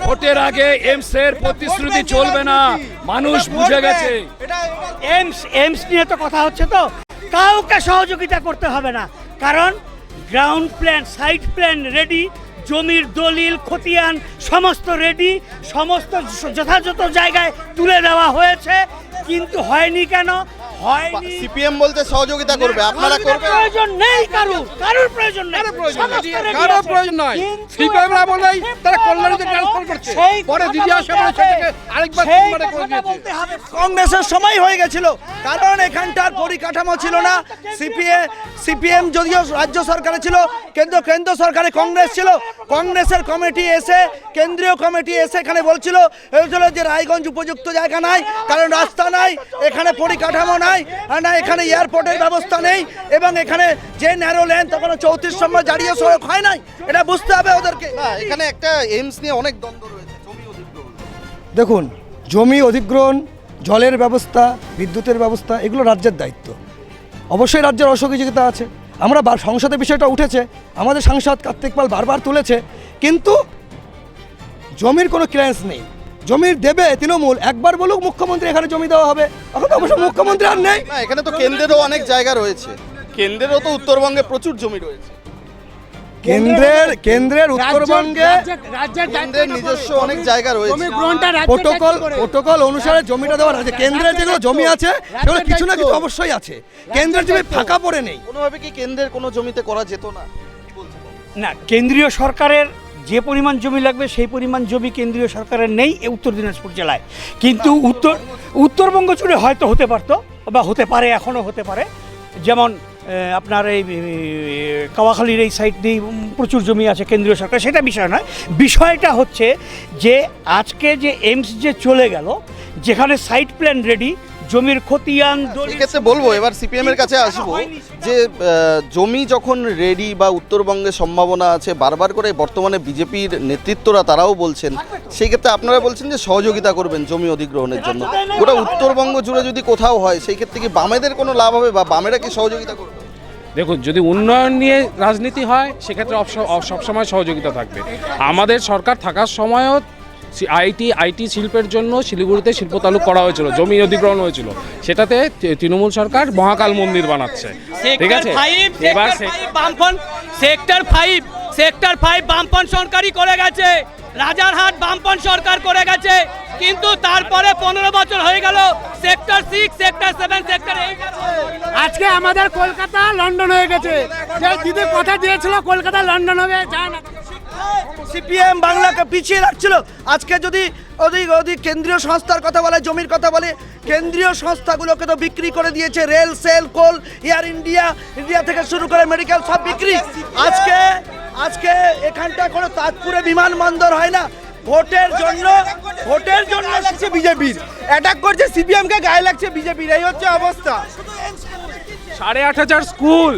ভোটের আগে এমসের প্রতিশ্রুতি চলবে না, মানুষ বুঝে গেছে। এমস নিয়ে তো কথা হচ্ছে, তো কাউকে সহযোগিতা করতে হবে না, কারণ ground plan site plan ready, জমির দলিল খতিয়ান সমস্ত রেডি, সমস্ত যথাযথ জায়গায় তুলে দেওয়া হয়েছে, কিন্তু হয়নি কেন? হয়নি। সিপিএম বলতে সহযোগিতা করবে, আপনারা করবেন? প্রয়োজন নেই, কারোর প্রয়োজন নেই, কারো প্রয়োজন নয়। সিপিএমরা বলেই তারা কল্যাণীতে ট্রান্সফার করছে, পরে দিদি আসে বলে সেটাকে আরেকবার করে দিয়েছে। কংগ্রেসের সময় হয়ে গেছিল, কারণ এখানটার পরিকাঠামো ছিল না। সিপিএম যদিও রাজ্য সরকারে ছিল, কিন্তু কেন্দ্র সরকারে কংগ্রেস ছিল। কংগ্রেসের কমিটি এসে, কেন্দ্রীয় কমিটি এসে এখানে বলছিল যে রায়গঞ্জ উপযুক্ত জায়গা নাই, কারণ রাস্তা নাই, এখানে পরিকাঠামো নাই, না এখানে এয়ারপোর্টের ব্যবস্থা নেই, এবং এখানে যে ন্যারো লেন তখন 34 নম্বর জাতীয় সড়ক হয় নাই, এটা বুঝতে হবে ওদেরকে। না, এখানে একটা এইমস নিয়ে অনেক দ্বন্দ্ব রয়েছে, জমি অধিগ্রহণ। দেখুন, জমি অধিগ্রহণ, জলের ব্যবস্থা, বিদ্যুতের ব্যবস্থা, এগুলো রাজ্যের দায়িত্ব। অবশ্যই রাজ্যের অসহযোগিতা আছে। আমরা সংসদে বিষয়টা উঠেছে, আমাদের সাংসদ কার্তিক পাল বারবার তুলেছে, কিন্তু জমির কোনো ক্লিয়ারেন্স নেই। জমির দেবে তৃণমূল, একবার বলুক মুখ্যমন্ত্রী এখানে জমি দেওয়া হবে, এখন তো অবশ্য মুখ্যমন্ত্রী আর নেই। না, এখানে তো কেন্দ্রেরও অনেক জায়গা রয়েছে, কেন্দ্রেরও তো উত্তরবঙ্গে প্রচুর জমি রয়েছে। কেন্দ্রের উত্তরবঙ্গে কেন্দ্রের নিজস্ব অনেক জায়গা রয়েছে, প্রোটোকল অনুসারে জমিটা দেওয়া আছে। কেন্দ্রের যেগুলো জমি আছে সেগুলো কিছু না কিছু অবশ্যই আছে, কেন্দ্রের জমি ফাঁকা পড়ে নেই। কোনোভাবে কি কেন্দ্রের কোনো জমিতে করা যেত না? না, কেন্দ্রীয় সরকারের যে পরিমাণ জমি লাগবে সেই পরিমাণ জমি কেন্দ্রীয় সরকারের নেই এই উত্তর দিনাজপুর জেলায়, কিন্তু উত্তরবঙ্গ জুড়ে হয়তো হতে পারতো বা হতে পারে, এখনও হতে পারে। যেমন আপনার এই কাওয়াখালীর এই সাইড দিয়ে প্রচুর জমি আছে কেন্দ্রীয় সরকার, সেটা বিষয় নয়। বিষয়টা হচ্ছে যে আজকে যে এইমস যে চলে গেল, যেখানে সাইট প্ল্যান রেডি, জমির খতিয়ান সেক্ষেত্রে বলবো, এবার সিপিএম এর কাছে আসবো, যে জমি যখন রেডি বা উত্তরবঙ্গে সম্ভাবনা আছে, বারবার করে বর্তমানে বিজেপির নেতৃত্বরা তারাও বলছেন, সেই ক্ষেত্রে আপনারা বলছেন যে সহযোগিতা করবেন জমি অধিগ্রহণের জন্য। ওটা উত্তরবঙ্গ জুড়ে যদি কোথাও হয়, সেই ক্ষেত্রে কি বামেদের কোনো লাভ হবে বা বামেরা কি সহযোগিতা করবে? দেখুন, যদি উন্নয়ন নিয়ে রাজনীতি হয় সেক্ষেত্রে সবসময় সহযোগিতা থাকবে। আমাদের সরকার থাকার সময়ও আইটি শিল্পের জন্য শিলিগুড়িতে শিল্প তালুক করা হয়েছিল, জমি অধিগ্রহণ হয়েছিল, সেটাতে তৃণমূল সরকার মহাকাল মন্দির বানাচ্ছে, ঠিক আছে। এবার সেক্টর 5 বামপন্থ সরকারই করে গেছে, রাজারহাট বামপন্থ সরকার করে গেছে, কিন্তু তারপরে 15 বছর হয়ে গেল সেক্টর 6, সেক্টর 7, সেক্টর 8। আজকে আমাদের কলকাতা লন্ডন হয়ে গেছে, যে দিদি কথা দিয়েছিল কলকাতা লন্ডন হবে, যায় না। সিপিএম বাংলাকে পিছিয়ে রাখছিল। আজকে যদি ওদিক কেন্দ্রীয় সংস্থার কথা বলে, জমির কথা বলে, কেন্দ্রীয় সংস্থাগুলোকে তো বিক্রি করে দিয়েছে, রেল, সেল, কোল, এয়ার ইন্ডিয়া থেকে শুরু করে মেডিকেল সব বিক্রি। আজকে এখানটা কোনো তাজপুরে বিমানবন্দর হয় না। ভোটের জন্য লাগছে বিজেপির, অ্যাটাক করছে সিপিএম কে, গায়ে লাগছে বিজেপির, এই হচ্ছে অবস্থা। 8,500 স্কুল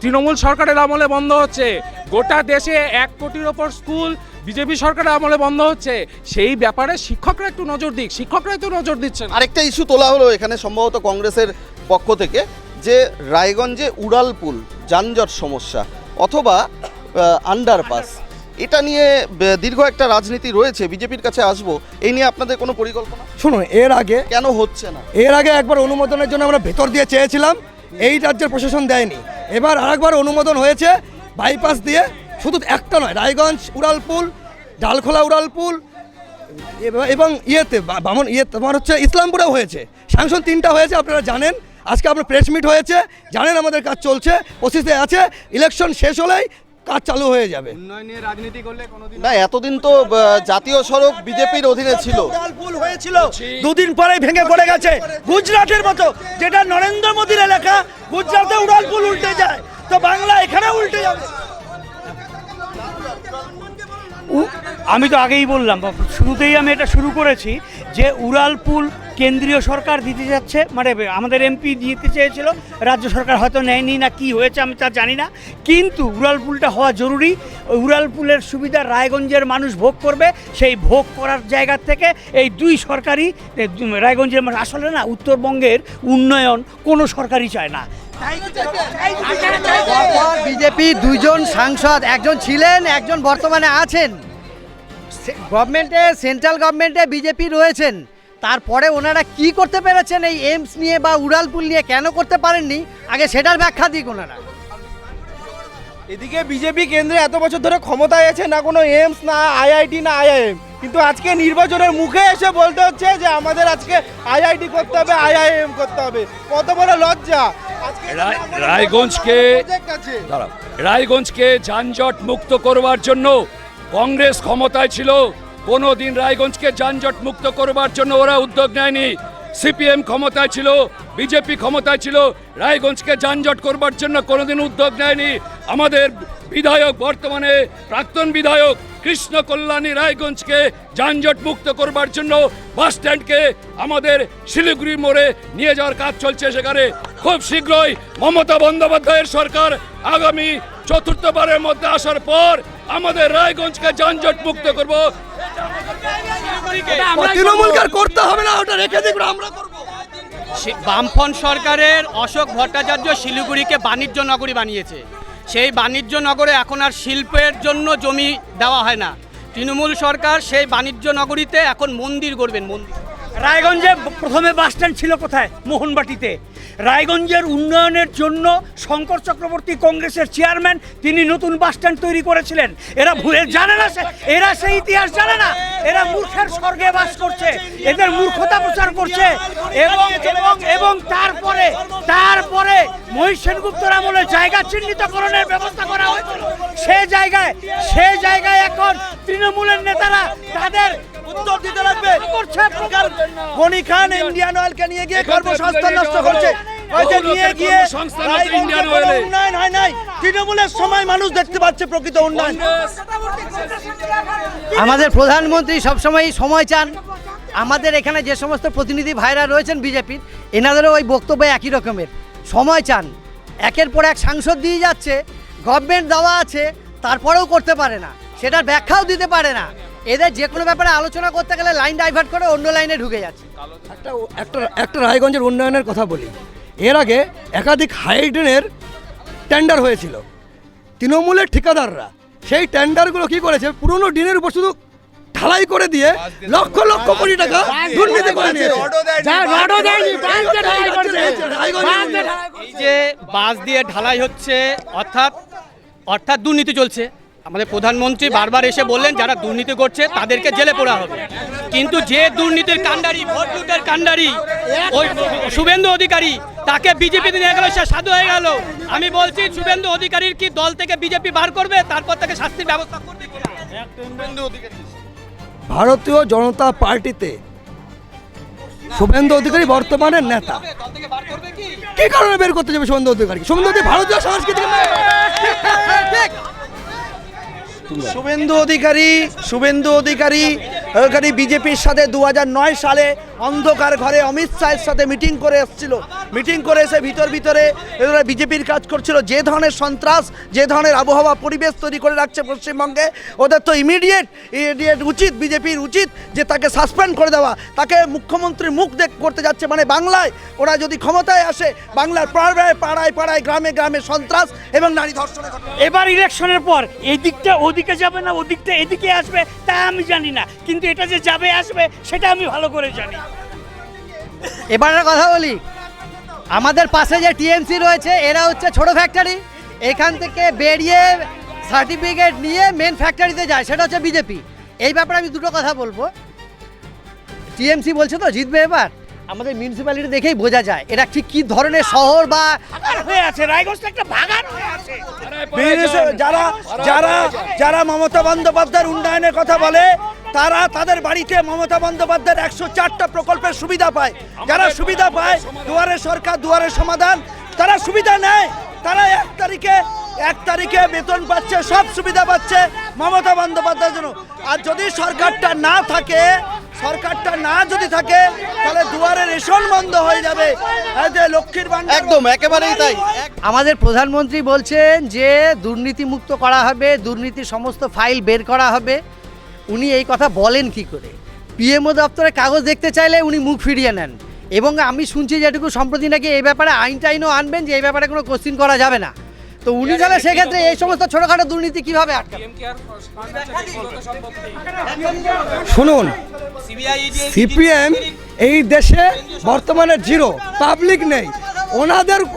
তৃণমূল সরকারের আমলে বন্ধ হচ্ছে, গোটা দেশে 1 কোটির ওপর স্কুল বিজেপি সরকারের আমলে বন্ধ হচ্ছে। সেই ব্যাপারে শিক্ষকরা একটু নজর দিক, শিক্ষকরাই তো নজর দিচ্ছেন। আরেকটা ইস্যু তোলা হলো এখানে সম্ভবত কংগ্রেসের পক্ষ থেকে, যে রায়গঞ্জে উড়ালপুল, যানজট সমস্যা অথবা আন্ডারপাস, এটা নিয়ে দীর্ঘ একটা রাজনীতি রয়েছে। বিজেপির কাছে আসবো, এই নিয়ে আপনাদের কোনো পরিকল্পনা? শুনুন, এর আগে কেন হচ্ছে না? এর আগে একবার অনুমোদনের জন্য আমরা ভেতর দিয়ে চেয়েছিলাম, এই রাজ্যের প্রশাসন দেয়নি। এবার আরেকবার অনুমোদন হয়েছে বাইপাস দিয়ে, শুধু একটা নয়, রায়গঞ্জ উড়ালপুল, ডালখোলা উড়ালপুল এবং তোমার হচ্ছে ইসলামপুরেও হয়েছে, সাংসদ 3টা হয়েছে, আপনারা জানেন। আজকে আপনার প্রেস মিট হয়েছে, জানেন আমাদের কাজ চলছে, প্রসেসে আছে, ইলেকশন শেষ হলেই কাজ চালু হয়ে যাবে। উন্নয়ন নিয়ে রাজনীতি করলে কোনোদিন না, এতদিন তো জাতীয় সড়ক বিজেপির অধীনে ছিল, উড়ালপুল হয়েছিল, দুদিন পরেই ভেঙে পড়ে গেছে। গুজরাটের মতো, যেটা নরেন্দ্র মোদীর এলাকা, গুজরাটে উড়ালপুল উল্টে যায়, তো বাংলা এখানে উল্টে যাবে। আমি তো আগেই বললাম, শুরুতেই আমি এটা শুরু করেছি যে উড়ালপুল কেন্দ্রীয় সরকার দিতে যাচ্ছে, মানে আমাদের এমপি দিতে চেয়েছিল, রাজ্য সরকার হয়তো নেয়নি না কি হয়েছে আমি তা জানি না, কিন্তু উড়ালপুলটা হওয়া জরুরি। ওই উড়ালপুলের সুবিধা রায়গঞ্জের মানুষ ভোগ করবে, সেই ভোগ করার জায়গা থেকে এই দুই সরকারই রায়গঞ্জের মানুষ, আসলে না উত্তরবঙ্গের উন্নয়ন কোনো সরকারই চায় না। বিজেপি দুইজন সাংসদ, একজন ছিলেন একজন বর্তমানে আছেন গভর্নমেন্টে, সেন্ট্রাল গভর্নমেন্টে বিজেপি রয়েছেন, তারপরে ওনারা কি করতে পেরেছেন এই এইমস নিয়ে বা উড়ালপুল নিয়ে, কেন করতে পারেননি আগে সেটার ব্যাখ্যা দিক ওনারা। এদিকে বিজেপি কেন্দ্রে এত বছর ধরে ক্ষমতায় আছে, না কোনো এইমস না আইআইটি না আইআইএম, কিন্তু আজকে নির্বাচনের মুখে এসে বলতে হচ্ছে যে আমাদের আজকে আইআইটি করতে হবে, আইআইএম করতে হবে। কত বড় লজ্জা! রায়গঞ্জকে যানজট মুক্ত করবার জন্য কংগ্রেস ক্ষমতায় ছিল, কোনোদিন রায়গঞ্জকে যানজট মুক্ত করবার জন্য ওরা উদ্যোগ নেয়নি। সিপিএম ক্ষমতায় ছিল, বিজেপি ক্ষমতায় ছিল, রায়গঞ্জকে যানজট করবার জন্য কোনোদিন উদ্যোগ নেয়নি। আমাদের বিধায়ক, বর্তমানে প্রাক্তন বিধায়ক কৃষ্ণ কল্যাণী রায়গঞ্জকে যানজট মুক্ত করবার জন্য বাস স্ট্যান্ডকে আমাদের শিলিগুড়ি মোড়ে নিয়ে যাওয়ার কাজ চলছে। সেখানে খুব শীঘ্রই মমতা বন্দ্যোপাধ্যায়ের সরকার আগামী চতুর্থবারের মধ্যে আসার পর আমাদের রায়গঞ্জকে যানজট মুক্ত করব। তৃণমূলকে করতে হবে না, ওটা রেখে দিন, আমরা করব। বামফ্রন্ট সরকারের অশোক ভট্টাচার্য শিলিগুড়িকে বাণিজ্য নগরী বানিয়েছে। সেই বাণিজ্য নগরে এখন আর শিল্পের জন্য জমি দেওয়া হয় না। তৃণমূল সরকার সেই বাণিজ্য নগরীতে এখন মন্দির গড়বেন, মন্দির। রায়গঞ্জে প্রথমে বাস স্ট্যান্ড ছিল কোথায়? মোহনবাটিতে। রায়গঞ্জের উন্নয়নের জন্য শঙ্কর চক্রবর্তী কংগ্রেসের চেয়ারম্যান, তিনি নতুন বাস স্ট্যান্ড তৈরি করেছিলেন। এরা ভুলে জানে না, এরা সেই ইতিহাস জানে না, এরা মূর্খের স্বর্গে বাস করছে, এদের মূর্খতা প্রচার করছে। এবং এবং এবং তারপরে মহিষ সেনগুপ্তর আমলে জায়গা চিহ্নিতকরণের ব্যবস্থা করা হয়েছিল। সে জায়গায় এখন তৃণমূলের নেতারা তাদের উত্তর দিতে লাগবে। গনি খান ইন্ডিয়ান অয়েলকে নিয়ে গিয়ে কর্মসংস্থান নষ্ট করছে, উন্নয়ন হয় নাই। তৃণমূলের সময় মানুষ দেখতে পাচ্ছে প্রকৃত উন্নয়ন। আমাদের প্রধানমন্ত্রী সবসময় সময় চান। আমাদের এখানে যে সমস্ত প্রতিনিধি ভাইরা রয়েছেন বিজেপির, এনাদেরও ওই বক্তব্য একই রকমের, সময় চান। একের পর এক সাংসদ দিয়ে যাচ্ছে, গভর্নমেন্ট দেওয়া আছে, তারপরেও করতে পারে না, সেটার ব্যাখ্যাও দিতে পারে না। এদের যে কোনো ব্যাপারে আলোচনা করতে গেলে লাইন ডাইভার্ট করে অন্য লাইনে ঢুকে যাচ্ছে। একটা রায়গঞ্জের উন্নয়নের কথা বলি। এর আগে একাধিক হাইড্রেনের টেন্ডার হয়েছিল, তৃণমূলের ঠিকাদাররা সেই টেন্ডারগুলো কি করেছে, পুরনো ডিনের উপর শুধু ঢালাই করে দিয়ে লক্ষ লক্ষ কোটি টাকা দুর্নীতি করে নিয়েছে। এই যে বাস দিয়ে ঢালাই হচ্ছে, অর্থাৎ দুর্নীতি চলছে। আমাদের প্রধানমন্ত্রী বারবার এসে বললেন যারা দুর্নীতি করছে তাদেরকে জেলে পোড়া হবে, কিন্তু যে দুর্নীতির কাণ্ডারি, ভোট লুটের কাণ্ডারি ওই শুভেন্দু অধিকারী, তাকে বিজেপি নিয়ে গেল, সে সাধু হয়ে গেল। আমি বলছি শুভেন্দু অধিকারীর কি দল থেকে বিজেপি বার করবে, তারপর তাকে শাস্তির ব্যবস্থা করবে। ভারতীয় জনতা পার্টিতে শুভেন্দু অধিকারী বর্তমানে নেতা, কি কারণে বের করতে যাবে শুভেন্দু অধিকারী? শুভেন্দু অধিকারী ভারতীয় সংস্কৃতি শুভেন্দু অধিকারী বিজেপির সাথে 2009 সালে অন্ধকার ঘরে অমিত শাহের সাথে মিটিং করে এসেছিল। মিটিং করে এসে ভিতরে এরা বিজেপির কাজ করছিল। যে ধরনের সন্ত্রাস, যে ধরনের আবহাওয়া পরিবেশ তৈরি করে রাখছে পশ্চিমবঙ্গে, ওদের তো ইমিডিয়েট উচিত, বিজেপির উচিত যে তাকে সাসপেন্ড করে দেওয়া। তাকে মুখ্যমন্ত্রীর মুখ করতে যাচ্ছে, মানে বাংলায় ওরা যদি ক্ষমতায় আসে, বাংলার পাড়ায় গ্রামে গ্রামে সন্ত্রাস এবং নারী ধর্ষণের ঘটনা। এবার ইলেকশনের পর এই দিকটা ওদিকে যাবে না, ওদিকটা এদিকে আসবে, তা আমি জানি না, কিন্তু এটা যে যাবে আসবে সেটা আমি ভালো করে জানি। এবারের কথা বলি, আমাদের পাশে যে টিএমসি রয়েছে, এরা হচ্ছে ছোট ফ্যাক্টরি। এখান থেকে বেরিয়ে সার্টিফিকেট নিয়ে মেন ফ্যাক্টরিতে যায়, সেটা হচ্ছে বিজেপি। এই ব্যাপারে আমি দুটো কথা বলবো। টিএমসি বলছে তো জিতবে এবার, আমাদের মিউনিসিপ্যালিটি দেখেই বোঝা যায় এটা ঠিক কী ধরনের শহর বা হয়ে আছে। রায়গঞ্জটা একটা ভাগান হয়ে আছে। যারা মমতা বন্দ্যোপাধ্যায়ের উন্নয়নের কথা বলে, তারা তাদের বাড়িতে মমতা বন্দ্যোপাধ্যায়ের 104টা প্রকল্পের সুবিধা পায়। যারা সুবিধা পায়, দুয়ারে সরকার দুয়ারে সমাধান, তারা সুবিধা নেয়, তারা 1 তারিখে 1 তারিখে বেতন পাচ্ছে, সব সুবিধা পাচ্ছে মমতা বন্দ্যোপাধ্যায়ের জন্য। আর যদি সরকারটা না থাকে, সরকারটা না যদি থাকে, তাহলে দুয়ারে রেশন বন্ধ হয়ে যাবে। এই যে লক্ষ্মীর ভান্ডার, একদম একেবারেই তাই। আমাদের প্রধানমন্ত্রী বলছেন যে দুর্নীতিমুক্ত করা হবে, দুর্নীতির সমস্ত ফাইল বের করা হবে। উনি এই কথা বলেন কি করে? পিএমও দপ্তরে কাগজ দেখতে চাইলে উনি মুখ ফিরিয়ে নেন। এবং আমি শুনছি যেটুকু সম্প্রতি নাকি এই ব্যাপারে আইনও আনবেন যে এই ব্যাপারে কোনো কোশ্চিন করা যাবে না। তো উনি তাহলে সেক্ষেত্রে এই সমস্ত ছোটোখাটো দুর্নীতি কীভাবে আটকাবেন? শুনুন, সিপিএম এই দেশে বর্তমানে জিরো, পাবলিক নেই।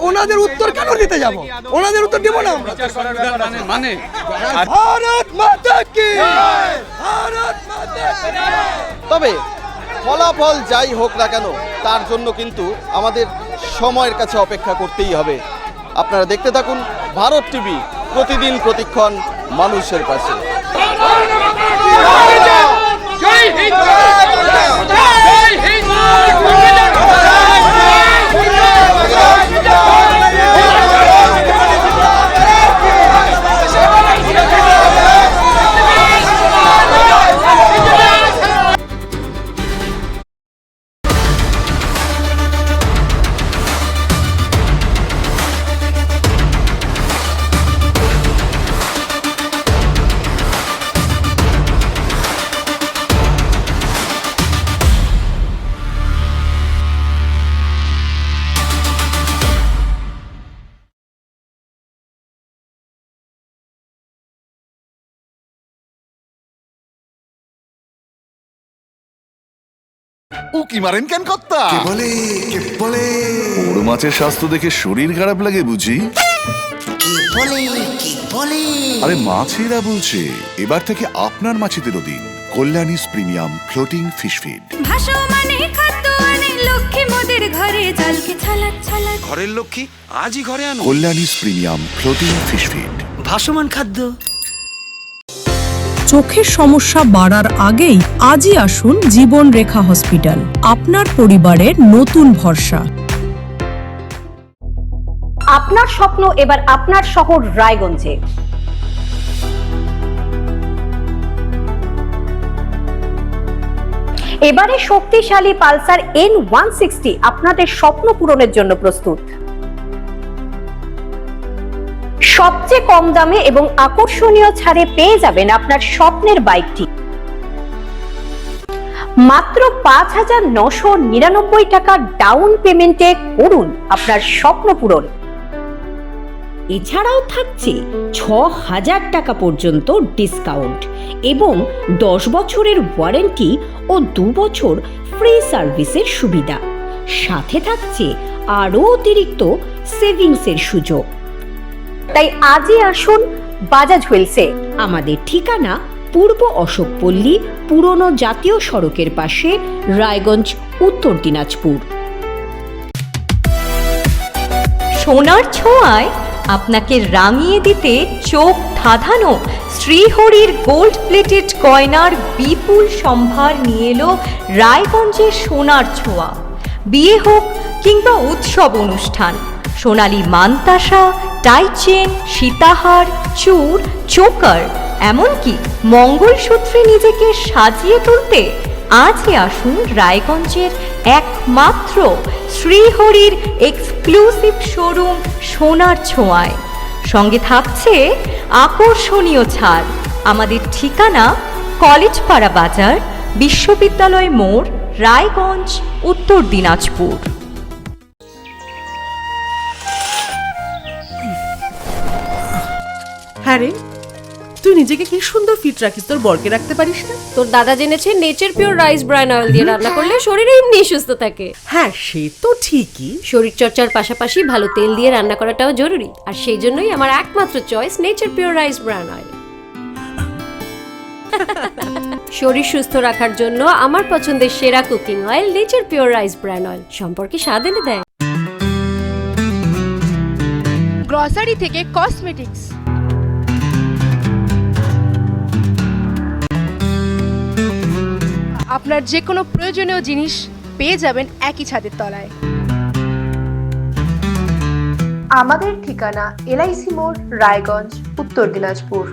ওনাদের উত্তর কেন দিতে যাব? ওনাদের উত্তর দিব না আমরা। মানে ভারত মাতা কি, ভারত মাতা কি। তবে ফলাফল যাই হোক না কেন, তার জন্য কিন্তু আমাদের সময়ের কাছে অপেক্ষা করতেই হবে। আপনারা দেখতে থাকুন ভারত টিভি, প্রতিদিন প্রতিক্ষণ মানুষের পাশে। উকি মারেন কেন কর্তা? কে বলে বড় মাছের স্বাস্থ্য দেখে শরীর খারাপ লাগে বুঝি? আরে মাছেরা বলছে, এবার থেকে আপনার মাছেদেরও দিন কল্যাণীস প্রিমিয়াম ফ্লোটিং ফিশ ফিড। ঘরের লক্ষ্মী আজই ঘরে আনো কল্যাণীস প্রিমিয়াম ফ্লোটিং ফিশ ফিড। ভাসমান খাদ্য। চোখের সমস্যা বাড়ার আগেই আজই আসুন জীবন রেখা হসপিটাল, আপনার পরিবারের নতুন ভরসা। আপনার স্বপ্ন এবার আপনার শহর রায়গঞ্জে। এবারে শক্তিশালী পালসার N160 আপনাদের স্বপ্ন পূরণের জন্য প্রস্তুত। সবচেয়ে কম দামে এবং আকর্ষণীয় ছাড়ে পেয়ে যাবেন আপনার স্বপ্নের বাইকটি মাত্র ৫,৯৯৯ টাকা ডাউন পেমেন্টে করুন আপনার স্বপ্ন পূরণ। এছাড়াও থাকছে ৬,০০০ টাকা পর্যন্ত ডিসকাউন্ট এবং ১০ বছরের ওয়ারেন্টি ও ২ বছর ফ্রি সার্ভিসের সুবিধা। সাথে থাকছে আরও অতিরিক্ত সেভিংসের সুযোগ। তাই আজই আসুন বাজাজ হুইলসে। আমাদের ঠিকানা পূর্ব অশোকপল্লী, পুরনো জাতীয় সড়কের পাশে, রায়গঞ্জ, উত্তর দিনাজপুর। সোনার ছোঁয়ায় আপনাকে রাঙিয়ে দিতে চোখ ধাঁধানো শ্রীহরির গোল্ড প্লেটেড গয়নার বিপুল সম্ভার নিয়ে এলো রায়গঞ্জের সোনার ছোঁয়া। বিয়ে হোক কিংবা উৎসব অনুষ্ঠান, সোনালী মানতাসা, টাইচেন, সীতাহার, চূড়, চোকার, এমনকি মঙ্গলসূত্রে নিজেকে সাজিয়ে তুলতে আজই আসুন রায়গঞ্জের একমাত্র শ্রীহরির এক্সক্লুসিভ শোরুম সোনার ছোঁয়ায়। সঙ্গে থাকছে আকর্ষণীয় ছাড়। আমাদের ঠিকানা কলেজপাড়া বাজার, বিশ্ববিদ্যালয় মোড়, রায়গঞ্জ, উত্তর দিনাজপুর। হ্যাঁ রে, তুই নিজেকে কি সুন্দর ফিট রাখিস, তোর বরকে রাখতে পারিস না? তোর দাদা জেনেছে nature pure rice bran oil দিয়ে রান্না করলে শরীর এমনি সুস্থ থাকে। হ্যাঁ সে তো ঠিকই, শরীর চর্চার পাশাপাশি ভালো তেল দিয়ে রান্না করাটাও জরুরি। আর সেই জন্যই আমার একমাত্র choice nature pure rice bran oil. শরীর সুস্থ রাখার জন্য আমার পছন্দের সেরা cooking oil nature pure rice bran oil. সম্পর্কে স্বাদ এনে দেয়। গ্রসারি থেকে কসমেটিক্স, আপনার যে কোনো প্রয়োজনীয় জিনিস পেয়ে যাবেন একই ছাদের তলায়। আমাদের ঠিকানা এলআইসি মোড়, রায়গঞ্জ, উত্তর দিনাজপুর।